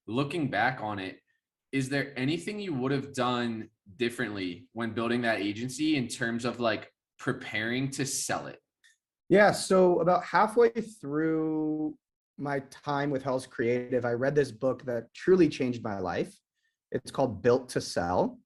looking back on it, is there anything you would have done differently when building that agency in terms of like preparing to sell it? Yeah, so about halfway through my time with Hell's Creative, I read this book that truly changed my life. It's called Built to Sell,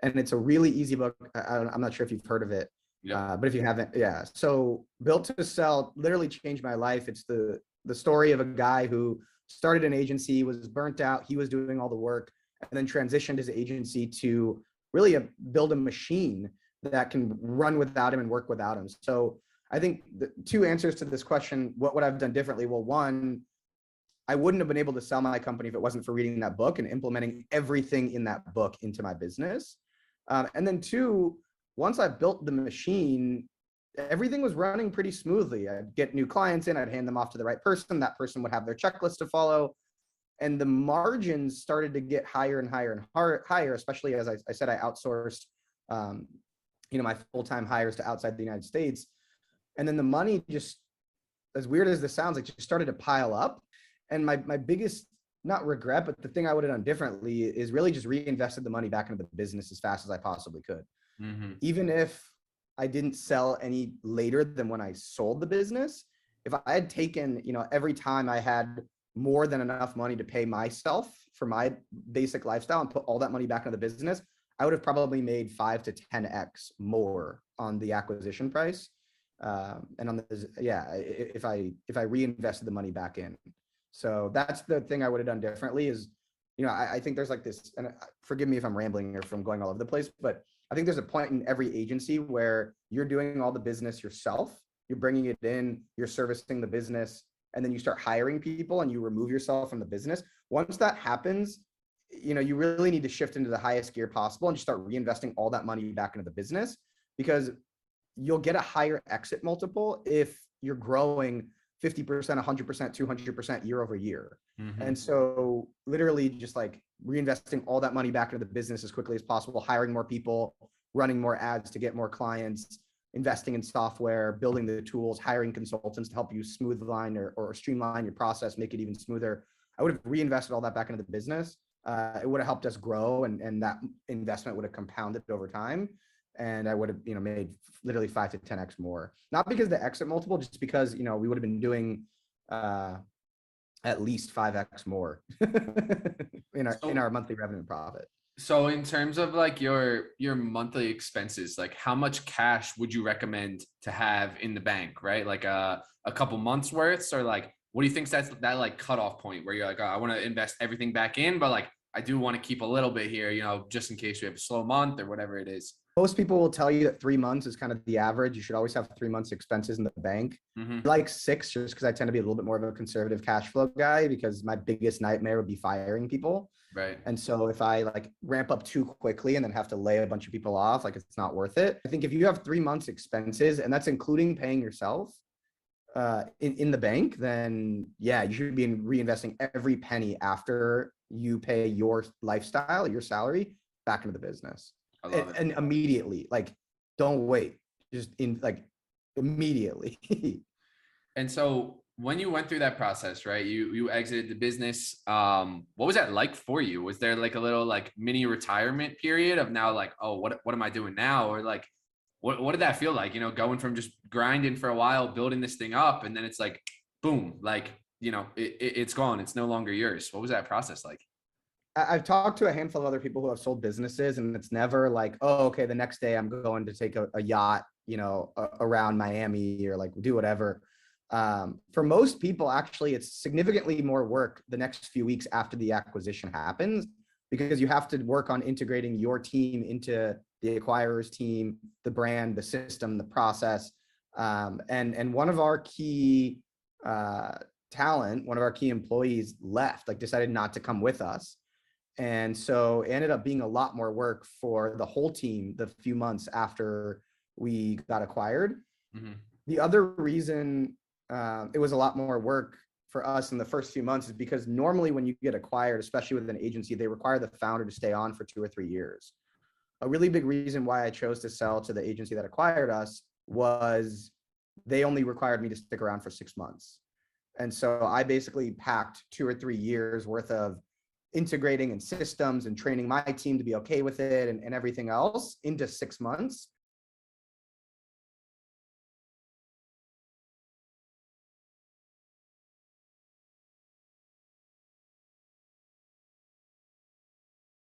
and it's a really easy book. I'm not sure if you've heard of it, Yep. but if you haven't, yeah. So Built to Sell literally changed my life. It's the story of a guy who started an agency, was burnt out. He was doing all the work, and then transitioned his agency to really build a machine that can run without him and work without him. So I think the two answers to this question, what would I've done differently? Well, one, I wouldn't have been able to sell my company if it wasn't for reading that book and implementing everything in that book into my business. And then two, once I built the machine, everything was running pretty smoothly. I'd get new clients in, I'd hand them off to the right person. That person would have their checklist to follow. And the margins started to get higher and higher and higher, especially as I said, I outsourced, my full-time hires to outside the United States. And then the money just, as weird as this sounds, like just started to pile up. And my biggest, not regret, but the thing I would have done differently is really just reinvested the money back into the business as fast as I possibly could. Mm-hmm. Even if I didn't sell any later than when I sold the business, if I had taken, every time I had more than enough money to pay myself for my basic lifestyle and put all that money back into the business, I would have probably made 5 to 10x more on the acquisition price. And on this, if I reinvested the money back in. So that's the thing I would have done differently is, I think there's like this, and forgive me if I'm rambling or if I'm going all over the place, but I think there's a point in every agency where you're doing all the business yourself, you're bringing it in, you're servicing the business, and then you start hiring people and you remove yourself from the business. Once that happens, you really need to shift into the highest gear possible and just start reinvesting all that money back into the business, because you'll get a higher exit multiple if you're growing 50%, 100%, 200% year over year. Mm-hmm. And so literally just like reinvesting all that money back into the business as quickly as possible, hiring more people, running more ads to get more clients, investing in software, building the tools, hiring consultants to help you smooth line or streamline your process, make it even smoother. I would have reinvested all that back into the business. It would have helped us grow, and that investment would have compounded over time. And I would have, made literally 5 to 10x more. Not because of the exit multiple, just because, we would have been doing at least 5x more in our monthly revenue and profit. So in terms of like your monthly expenses, like how much cash would you recommend to have in the bank, right? Like a couple months worth, or like, what do you think that's that like cutoff point where you're like, oh, I want to invest everything back in, but like I do want to keep a little bit here, just in case we have a slow month or whatever it is. Most people will tell you that 3 months is kind of the average. You should always have 3 months expenses in the bank. Mm-hmm. Like 6, just because I tend to be a little bit more of a conservative cash flow guy, because my biggest nightmare would be firing people. Right. And so if I like ramp up too quickly and then have to lay a bunch of people off, like it's not worth it. I think if you have 3 months expenses, and that's including paying yourself in the bank, then yeah, you should be reinvesting every penny after you pay your lifestyle, your salary back into the business. I love it. And immediately, like, don't wait, just immediately. And so when you went through that process, right, you exited the business. What was that like for you? Was there like a little like mini retirement period of now like, oh, what am I doing now? Or like, what did that feel like? Going from just grinding for a while, building this thing up, and then it's like, boom, like, it's gone. It's no longer yours. What was that process like? I've talked to a handful of other people who have sold businesses, and it's never like, oh, okay, the next day I'm going to take a yacht, around Miami or like do whatever. For most people, actually, it's significantly more work the next few weeks after the acquisition happens, because you have to work on integrating your team into the acquirer's team, the brand, the system, the process. And one of our key talent, one of our key employees left, like decided not to come with us. And so it ended up being a lot more work for the whole team the few months after we got acquired. Mm-hmm. The other reason it was a lot more work for us in the first few months is because normally when you get acquired, especially with an agency, they require the founder to stay on for 2 or 3 years. A really big reason why I chose to sell to the agency that acquired us was they only required me to stick around for 6 months. And so I basically packed 2 or 3 years worth of integrating in systems and training my team to be okay with it and everything else into 6 months.